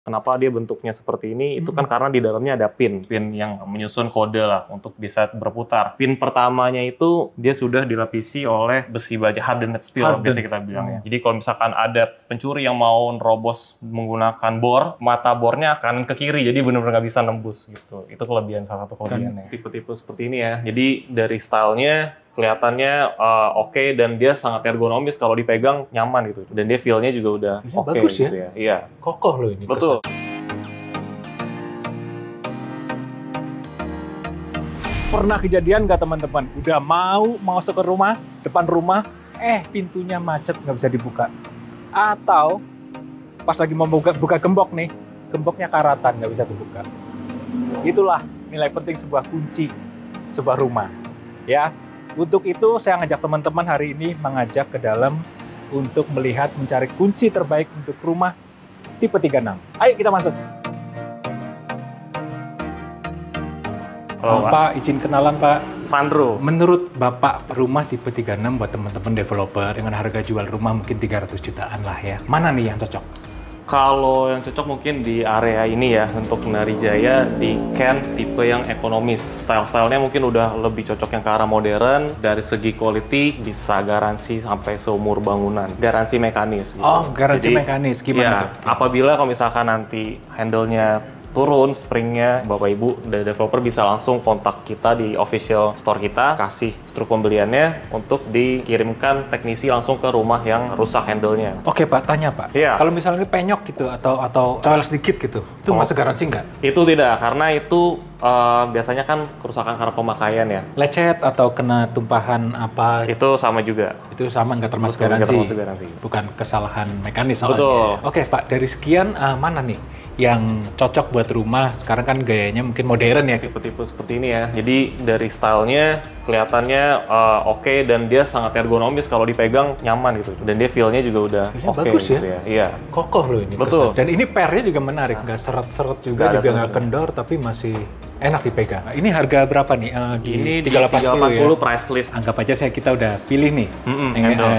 Kenapa dia bentuknya seperti ini? Itu kan karena di dalamnya ada pin yang menyusun kode lah untuk bisa berputar. Pin pertamanya itu dia sudah dilapisi oleh besi baja hardened steel, biasa kita bilangnya. Jadi kalau misalkan ada pencuri yang mau nerobos menggunakan bor, mata bornya akan ke kiri, jadi benar-benar nggak bisa nembus gitu. Itu kelebihan, salah satu kelebihannya. Tipe-tipe seperti ini ya. Jadi dari stylenya kelihatannya oke, dan dia sangat ergonomis, kalau dipegang nyaman gitu. Dan dia feel-nya juga udah oke bagus gitu ya. Iya. Kokoh loh ini. Betul. Pernah kejadian nggak teman-teman? Udah mau masuk ke rumah, depan rumah, pintunya macet nggak bisa dibuka. Atau pas lagi mau buka gembok nih, gemboknya karatan nggak bisa dibuka. Itulah nilai penting sebuah kunci sebuah rumah. Ya, untuk itu saya ngajak teman-teman hari ini mengajak ke dalam untuk melihat mencari kunci terbaik untuk rumah tipe 36. Ayo kita masuk. Halo, Pak, izin kenalan Pak. Vandro. Menurut Bapak, rumah tipe 36 buat teman-teman developer dengan harga jual rumah mungkin 300 jutaan lah ya. Mana nih yang cocok? Kalau yang cocok mungkin di area ini ya, untuk Kendari Jaya di Ken tipe yang ekonomis. Style-stylenya mungkin udah lebih cocok yang ke arah modern. Dari segi quality bisa garansi sampai seumur bangunan. Garansi mekanis. Gitu. Oh, garansi mekanis. Gimana ya, tuh? Apabila kalau misalkan nanti handle-nya turun, springnya, Bapak Ibu dari developer bisa langsung kontak kita di official store kita, kasih struk pembeliannya untuk dikirimkan teknisi langsung ke rumah yang rusak handle-nya. Oke Pak, tanya Pak. Iya. Kalau misalnya ini penyok gitu atau cowel sedikit gitu, itu masuk garansi nggak? Itu tidak, karena itu biasanya kan kerusakan karena pemakaian ya. Lecet atau kena tumpahan apa? Itu sama juga. Itu sama nggak termasuk Betul, garansi? nggak termasuk garansi. Bukan kesalahan mekanis soalnya. Betul. Oke Pak, dari sekian mana nih yang cocok buat rumah? Sekarang kan gayanya mungkin modern ya. Tipe-tipe seperti ini ya. Jadi dari stylenya kelihatannya oke, dan dia sangat ergonomis, kalau dipegang nyaman gitu. Dan dia feel-nya juga udah oke bagus gitu ya. Iya. Kokoh loh ini. Betul. Dan ini pernya juga menarik, nggak seret-seret juga, juga nggak kendor, tapi masih enak dipegang. Ini harga berapa nih? Ini 380 380 ya? price list. Anggap aja kita udah pilih nih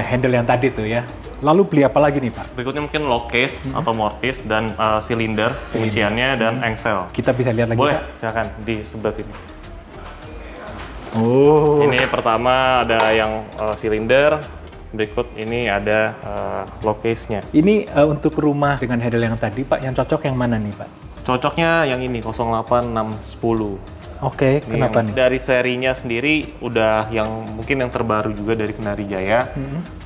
handle yang tadi tuh ya. Lalu beli apa lagi nih Pak? Berikutnya mungkin lock case atau mortise dan silinder kunciannya dan engsel. Kita bisa lihat lagi Boleh, Pak? silakan di sebelah sini. Oh. Ini pertama ada yang silinder, berikut ini ada lock case-nya. Ini untuk rumah dengan handle yang tadi Pak, yang cocok yang mana nih Pak? Cocoknya yang ini 08610. Oke, kenapa nih? Dari serinya sendiri udah yang mungkin yang terbaru juga dari Kendari Jaya.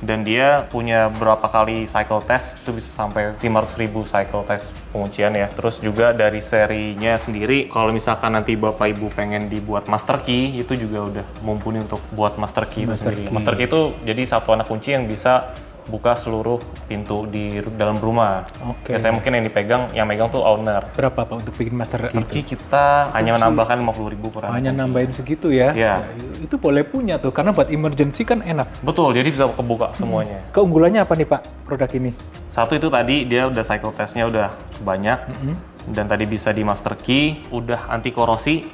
Dan dia punya berapa kali cycle test, itu bisa sampai 500.000 cycle test penguncian ya. Terus juga dari serinya sendiri, kalau misalkan nanti Bapak Ibu pengen dibuat master key, itu juga udah mumpuni untuk buat master key itu sendiri. Master key itu jadi satu anak kunci yang bisa buka seluruh pintu di dalam rumah. Oke. Ya, saya mungkin yang megang tuh owner. Berapa Pak untuk bikin master Kunci kita hanya menambahkan 50.000 per hanya nambahin segitu ya? Iya. Itu boleh punya tuh, karena buat emergency kan enak. Betul, jadi bisa kebuka semuanya. Keunggulannya apa nih Pak produk ini? Satu itu tadi dia udah cycle testnya udah banyak, dan tadi bisa di master key, udah anti korosi.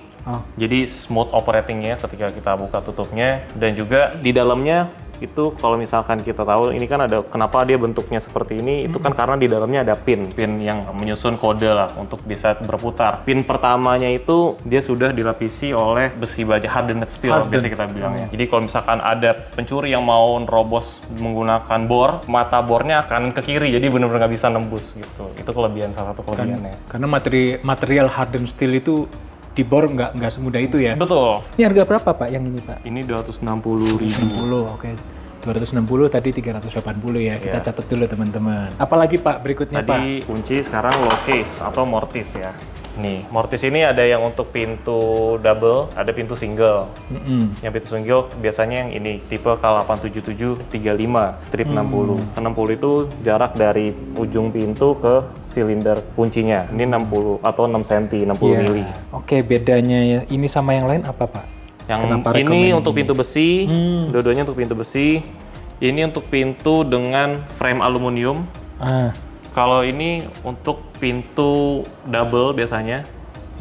Jadi smooth operatingnya ketika kita buka tutupnya, dan juga di dalamnya itu kalau misalkan kita tahu ini kan ada kenapa dia bentuknya seperti ini, itu kan karena di dalamnya ada pin yang menyusun kode lah untuk bisa berputar. Pin pertamanya itu dia sudah dilapisi oleh besi baja hardened steel, biasa kita bilangnya. Jadi kalau misalkan ada pencuri yang mau nerobos menggunakan bor, mata bornya akan ke kiri, jadi benar-benar nggak bisa nembus gitu. Itu kelebihan, salah satu kelebihannya. Karena material hardened steel itu dibor nggak semudah itu ya? Betul. Ini harga berapa Pak yang ini Pak? Ini 260.000. 60, oke. 260 tadi 380 ya. Kita catat dulu teman-teman. Apalagi Pak berikutnya Pak? Tadi kunci, sekarang lock case atau mortise ya. Nih, mortise ini ada yang untuk pintu double, ada pintu single. Yang pintu single biasanya yang ini tipe K87735 strip 60. 60 itu jarak dari ujung pintu ke silinder kuncinya. Ini 60 atau 6 cm, 60 mili. Oke, bedanya ini sama yang lain apa Pak? Yang ini untuk pintu besi, dua-duanya untuk pintu besi. Ini untuk pintu dengan frame aluminium. Kalau ini untuk pintu double biasanya,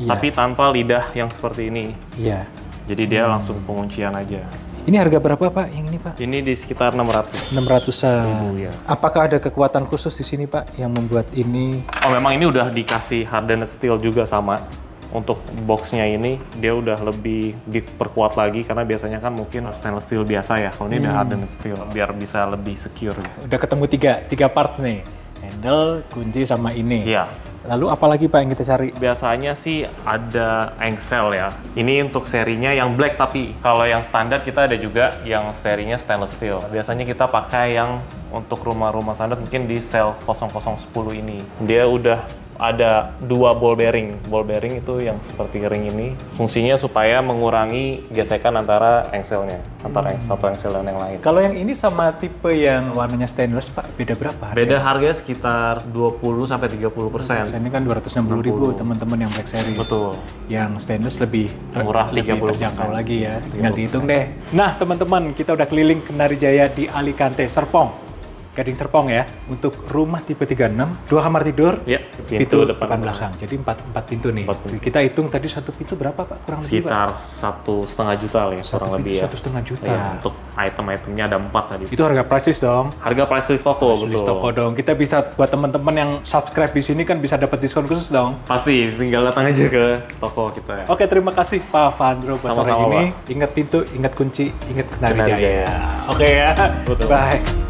tapi tanpa lidah yang seperti ini. Iya. Jadi dia langsung penguncian aja. Ini harga berapa Pak yang ini Pak? Ini di sekitar 600. 600-an. Ya. Apakah ada kekuatan khusus di sini Pak yang membuat ini? Oh memang ini udah dikasih hardened steel juga sama. Untuk boxnya ini dia udah lebih diperkuat lagi karena biasanya kan mungkin stainless steel biasa ya. Kalau ini udah hardened steel biar bisa lebih secure. Udah ketemu tiga part nih. Handle, kunci sama ini. Iya. Lalu apalagi Pak yang kita cari? Biasanya sih ada engsel ya. Ini untuk serinya yang black, tapi kalau yang standar kita ada juga yang serinya stainless steel. Biasanya kita pakai yang untuk rumah-rumah standar mungkin di sel 0010 ini. Dia udah ada 2 ball bearing. Ball bearing itu yang seperti ring ini. Fungsinya supaya mengurangi gesekan antara engselnya, antara satu engsel dan yang lain. Kalau yang ini sama tipe yang warnanya stainless Pak, beda berapa? Beda harganya sekitar 20-30%. Ini kan 260.000 teman-teman yang Black Series. Betul. Yang stainless lebih Murah, lebih 30%. terjangkau lagi ya. Tinggal dihitung deh. Nah teman-teman, kita udah keliling ke Narijaya di Alicante, Serpong. Gading Serpong ya, untuk rumah tipe 36, 2 kamar tidur, Ya, pintu depan belakang. Jadi 4 pintu nih. 4 pintu. Kita hitung tadi satu pintu berapa Pak? Kurang lebih Pak? Sekitar 1,5 juta lah ya, kurang lebih ya. 1,5 juta. Ya, untuk item-itemnya ada 4 tadi. Itu harga price list dong. Harga price list toko, Price list betul. toko dong. Kita bisa buat teman-teman yang subscribe di sini kan bisa dapat diskon khusus dong. Pasti, tinggal datang aja ke toko kita ya. Oke, terima kasih Pak Vandro buat sore Sama-sama, ini. Ingat pintu, ingat kunci, ingat Narijaya. Narijaya. Oke ya. Betul. Bye.